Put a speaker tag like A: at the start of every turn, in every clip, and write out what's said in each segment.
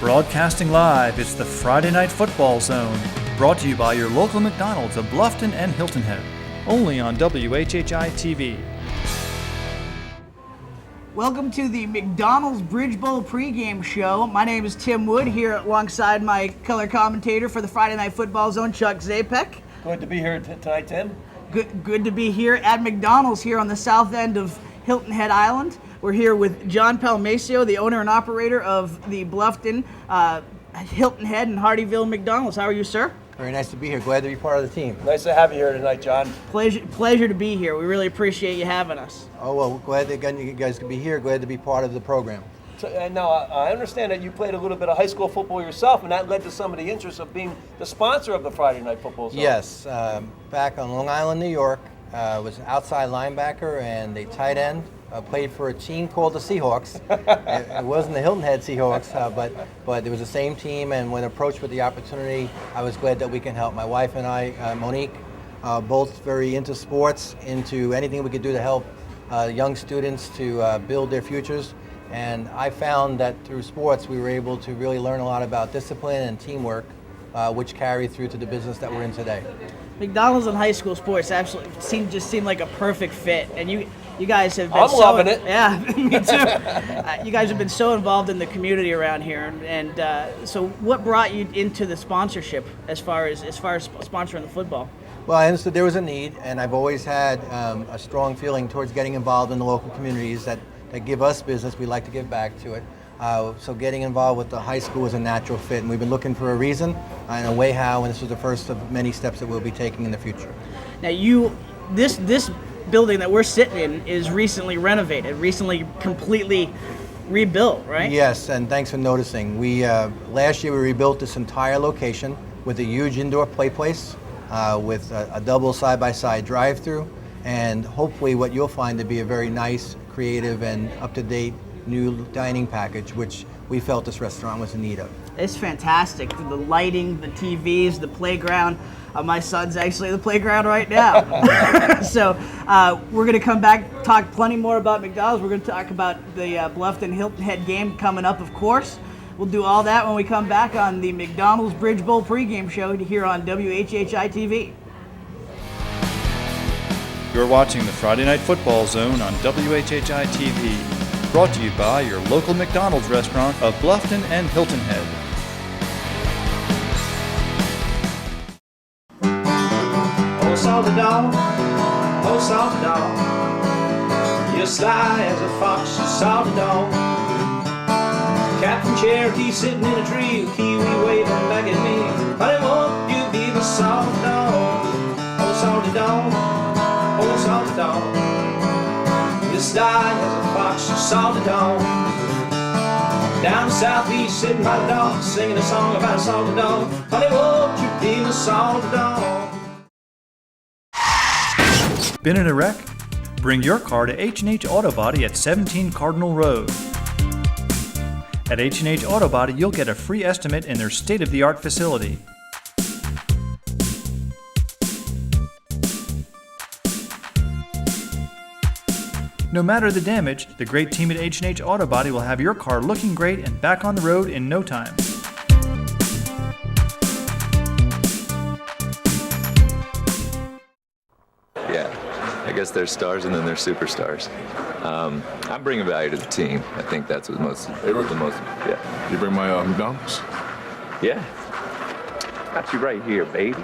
A: Broadcasting live, it's the Friday Night Football Zone, brought to you by your local McDonald's of Bluffton and Hilton Head, only on WHHI TV.
B: Welcome to the McDonald's Bridge Bowl pregame show. My name is Tim Wood, here alongside my color commentator for the Friday Night Football Zone, Chuck Zapek.
C: Good to be here tonight, Tim.
B: Good to be here at McDonald's here on the south end of Hilton Head Island. We're here with John Palmacio, the owner and operator of the Bluffton, Hilton Head, and Hardyville McDonald's. How are you, sir?
D: Very nice to be here. Glad to be part of the team.
C: Nice to have you here tonight, John.
B: Pleasure to be here. We really appreciate you having us.
D: Oh, well, glad that you guys could be here. Glad to be part of the program.
C: So, and now, I understand that you played a little bit of high school football yourself, and that led to some of the interest of being the sponsor of the Friday Night Football Zone.
D: Yes. Back on Long Island, New York, was an outside linebacker and a tight end. Played for a team called the Seahawks. It wasn't the Hilton Head Seahawks, but it was the same team, and when approached with the opportunity, I was glad that we can help. My wife and I, Monique, both very into sports, into anything we could do to help young students to build their futures. And I found that through sports, we were able to really learn a lot about discipline and teamwork, which carried through to the business that we're in today.
B: McDonald's and high school sports absolutely seem like a perfect fit, and you guys have been
C: loving it.
B: Yeah, me too. You guys have been so involved in the community around here, and so what brought you into the sponsorship as far as sponsoring the football?
D: Well, I understood there was a need, and I've always had a strong feeling towards getting involved in the local communities that give us business. We like to give back to it. So getting involved with the high school is a natural fit, and we've been looking for a reason and a way how, and this was the first of many steps that we'll be taking in the future.
B: Now, this building that we're sitting in is recently renovated, recently completely rebuilt, right?
D: Yes, and thanks for noticing. We last year we rebuilt this entire location with a huge indoor play place, with a double side-by-side drive-through, and hopefully what you'll find to be a very nice, creative, and up-to-date new dining package, which we felt this restaurant was in need of.
B: It's fantastic. The lighting, the TVs, the playground. My son's actually at the playground right now. So we're going to come back, talk plenty more about McDonald's. We're going to talk about the Bluffton Hilton Head game coming up, of course. We'll do all that when we come back on the McDonald's Bridge Bowl pregame show here on WHHI TV.
A: You're watching the Friday Night Football Zone on WHHI TV, brought to you by your local McDonald's restaurant of Bluffton and Hilton Head.
E: Oh, salty dog, oh, salty dog, you're sly as a fox, you salty dog. Captain Cherokee sitting in a tree, kiwi waving back at me. Honey, won't you be my salty dog? Oh, salty dog, oh, salty dog, you're sly as a fox, you salty dog. Down southeast, sitting by the dog, singing a song about a salty dog. Honey, won't you be my salty dog?
A: Been in a wreck? Bring your car to H&H Auto Body at 17 Cardinal Road. At H&H Auto Body, you'll get a free estimate in their state-of-the-art facility. No matter the damage, the great team at H&H Auto Body will have your car looking great and back on the road in no time.
F: I guess they're stars and then they're superstars. I'm bringing value to the team. I think that's what yeah.
G: You bring my McDonald's?
F: Yeah. Got you right here, baby.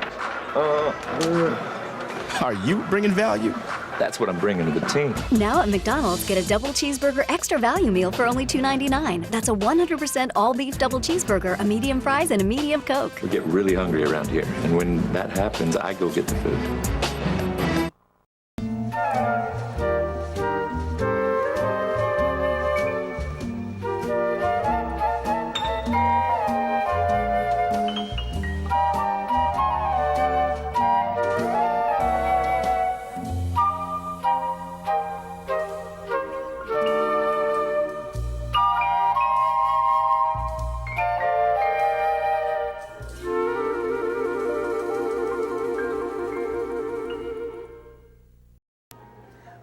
G: Are you bringing value?
F: That's what I'm bringing to the team.
H: Now at McDonald's, get a double cheeseburger extra value meal for only $2.99. That's a 100% all-beef double cheeseburger, a medium fries, and a medium Coke.
F: We get really hungry around here, and when that happens, I go get the food.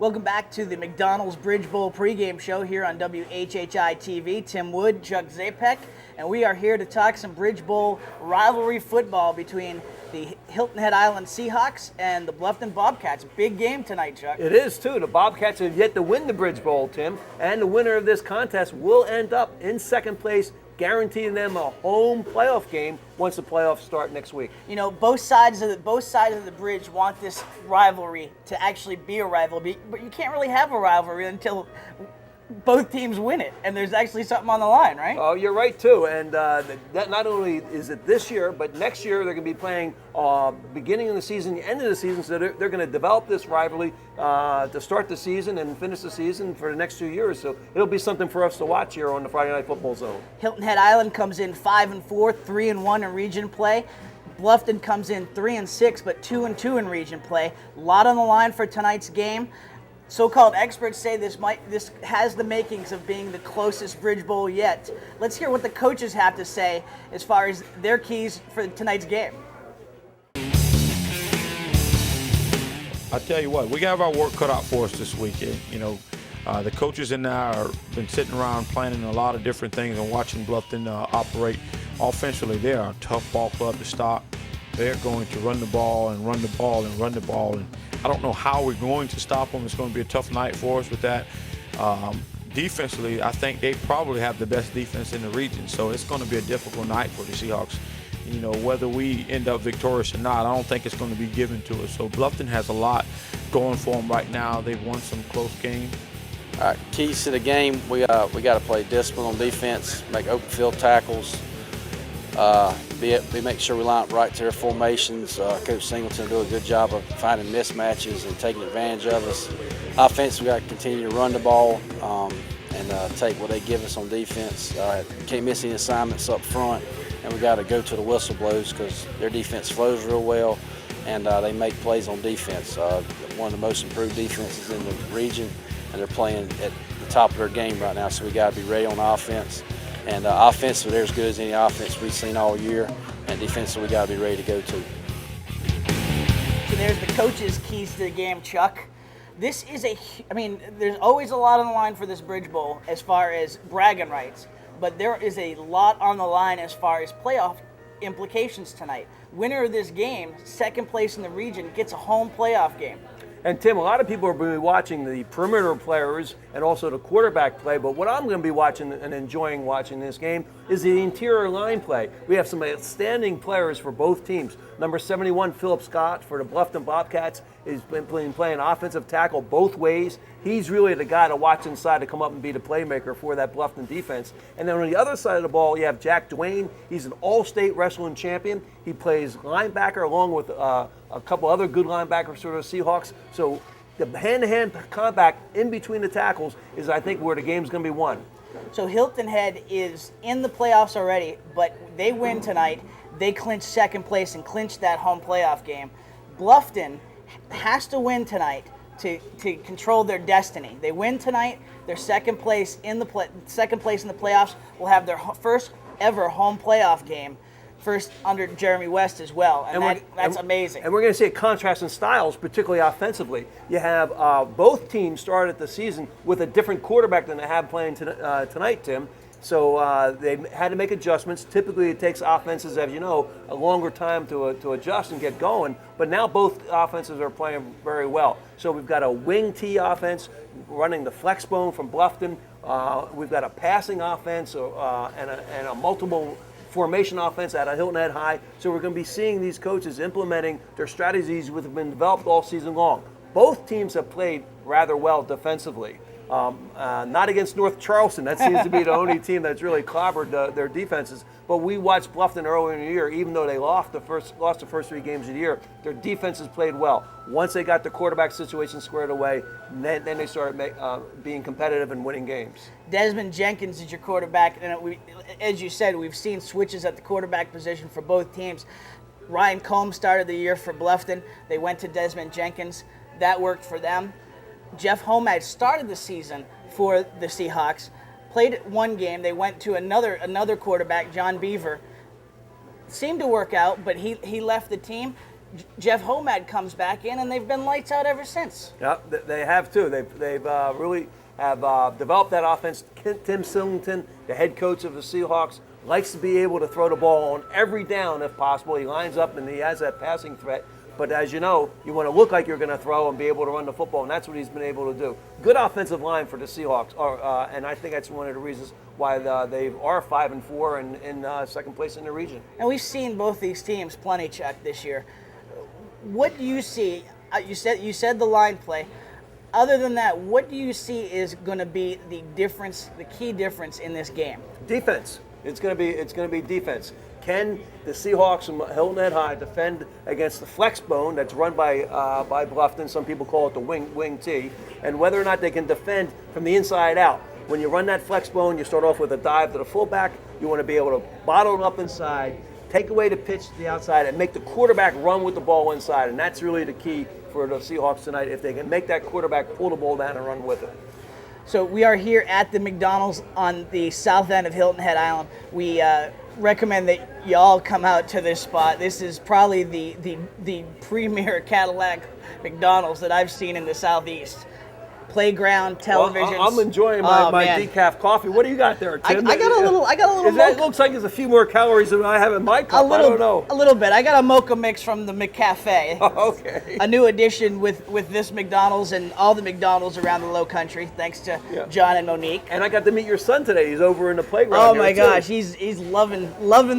B: Welcome back to the McDonald's Bridge Bowl pregame show here on WHHI TV. Tim Wood, Chuck Zapek, and we are here to talk some Bridge Bowl rivalry football between the Hilton Head Island Seahawks and the Bluffton Bobcats. Big game tonight, Chuck.
C: It is, too. The Bobcats have yet to win the Bridge Bowl, Tim, and the winner of this contest will end up in second place, guaranteeing them a home playoff game once the playoffs start next week.
B: You know, both sides of the bridge want this rivalry to actually be a rivalry, but you can't really have a rivalry until both teams win it, and there's actually something on the line, right?
C: Oh, you're right, too. And that not only is it this year, but next year they're going to be playing beginning of the season, the end of the season, so they're going to develop this rivalry to start the season and finish the season for the next 2 years. So it'll be something for us to watch here on the Friday Night Football Zone.
B: Hilton Head Island comes in 5-4, 3-1 in region play. Bluffton comes in 3-6, but 2-2 in region play. A lot on the line for tonight's game. So-called experts say this has the makings of being the closest Bridge Bowl yet. Let's hear what the coaches have to say as far as their keys for tonight's game.
I: I tell you what, we have our work cut out for us this weekend. You know, the coaches and I have been sitting around planning a lot of different things and watching Bluffton operate offensively. They are a tough ball club to stop. They're going to run the ball and run the ball and run the ball. And I don't know how we're going to stop them. It's going to be a tough night for us with that. Defensively, I think they probably have the best defense in the region. So it's going to be a difficult night for the Seahawks. You know, whether we end up victorious or not, I don't think it's going to be given to us. So Bluffton has a lot going for them right now. They've won some close games.
J: All right, keys to the game, we got to play discipline on defense, make open field tackles, make sure we line up right to their formations. Coach Singleton do a good job of finding mismatches and taking advantage of us. Offense, we got to continue to run the ball and take what they give us on defense. Can't miss any assignments up front, and we got to go to the whistle blows because their defense flows real well, and they make plays on defense. One of the most improved defenses in the region, and they're playing at the top of their game right now, so we got to be ready on offense. And offensively, they're as good as any offense we've seen all year, and defensively, we got to be ready to go too.
B: So there's the coaches' keys to the game, Chuck. This is there's always a lot on the line for this Bridge Bowl as far as bragging rights, but there is a lot on the line as far as playoff implications tonight. Winner of this game, second place in the region, gets a home playoff game.
C: And Tim, a lot of people are going to be watching the perimeter players and also the quarterback play, but what I'm going to be watching and enjoying watching this game is the interior line play. We have some outstanding players for both teams. Number 71, Philip Scott for the Bluffton Bobcats, has been playing offensive tackle both ways. He's really the guy to watch inside to come up and be the playmaker for that Bluffton defense. And then on the other side of the ball, you have Jack Duane. He's an all-state wrestling champion. He plays linebacker along with a couple other good linebackers for the Seahawks. So the hand-to-hand combat in between the tackles is, I think, where the game's going to be won.
B: So Hilton Head is in the playoffs already, but they win tonight. They clinch second place and clinch that home playoff game. Bluffton has to win tonight to control their destiny. They win tonight, they're second place in the playoffs. Will have their first ever home playoff game, first under Jeremy West as well, and that's amazing.
C: And we're going to see a contrast in styles, particularly offensively. You have both teams started the season with a different quarterback than they have playing tonight, Tim. So they had to make adjustments. Typically, it takes offenses, as you know, a longer time to adjust and get going. But now both offenses are playing very well. So we've got a wing T offense running the flex bone from Bluffton. We've got a passing offense and a multiple formation offense out of Hilton Head High. So we're going to be seeing these coaches implementing their strategies which have been developed all season long. Both teams have played rather well defensively. Not against North Charleston. That seems to be the only team that's really clobbered their defenses. But we watched Bluffton earlier in the year. Even though they lost the first 3 games of the year, their defenses played well. Once they got the quarterback situation squared away, then they started being competitive and winning games.
B: Desmond Jenkins is your quarterback, and as you said, we've seen switches at the quarterback position for both teams. Ryan Combs started the year for Bluffton. They went to Desmond Jenkins. That worked for them. Jeff Homad started the season for the Seahawks, played one game. They went to another quarterback, John Beaver. Seemed to work out, but he left the team. Jeff Homad comes back in, and they've been lights out ever since.
C: Yeah, they have too. They've really have developed that offense. Tim Sillington, the head coach of the Seahawks, likes to be able to throw the ball on every down if possible. He lines up and he has that passing threat. But as you know, you want to look like you're going to throw and be able to run the football, and that's what he's been able to do. Good offensive line for the Seahawks, and I think that's one of the reasons why they are 5-4 and in second place in the region.
B: And we've seen both these teams plenty check this year. What do you see? You said the line play. Other than that, what do you see is going to be the difference, the key difference in this game?
C: Defense. It's going to be defense. Can the Seahawks from Hilton Head High defend against the flex bone that's run by Bluffton? Some people call it the wing T. And whether or not they can defend from the inside out. When you run that flex bone, you start off with a dive to the fullback. You want to be able to bottle it up inside, take away the pitch to the outside, and make the quarterback run with the ball inside. And that's really the key for the Seahawks tonight, if they can make that quarterback pull the ball down and run with it.
B: So we are here at the McDonald's on the south end of Hilton Head Island. We recommend that you all come out to this spot. This is probably the premier Cadillac McDonald's that I've seen in the Southeast. Playground, television.
C: Well, I'm enjoying my decaf coffee. What do you got there, Tim?
B: I got a little.
C: That looks like there's a few more calories than I have in my cup. I don't know.
B: A little bit. I got a mocha mix from the McCafe.
C: Oh, okay.
B: A new addition with this McDonald's and all the McDonald's around the Low Country, thanks to John and Monique.
C: And I got to meet your son today. He's over in the playground.
B: Oh my gosh, he's loving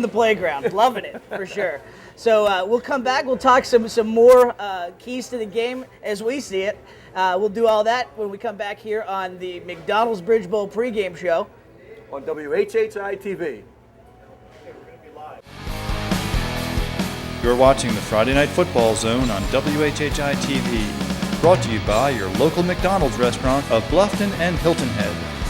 B: the playground, loving it for sure. So we'll come back. We'll talk some more keys to the game as we see it. We'll do all that when we come back here on the McDonald's Bridge Bowl pregame show
C: on WHHI TV.
A: You're watching the Friday Night Football Zone on WHHI TV, brought to you by your local McDonald's restaurant of Bluffton and Hilton Head.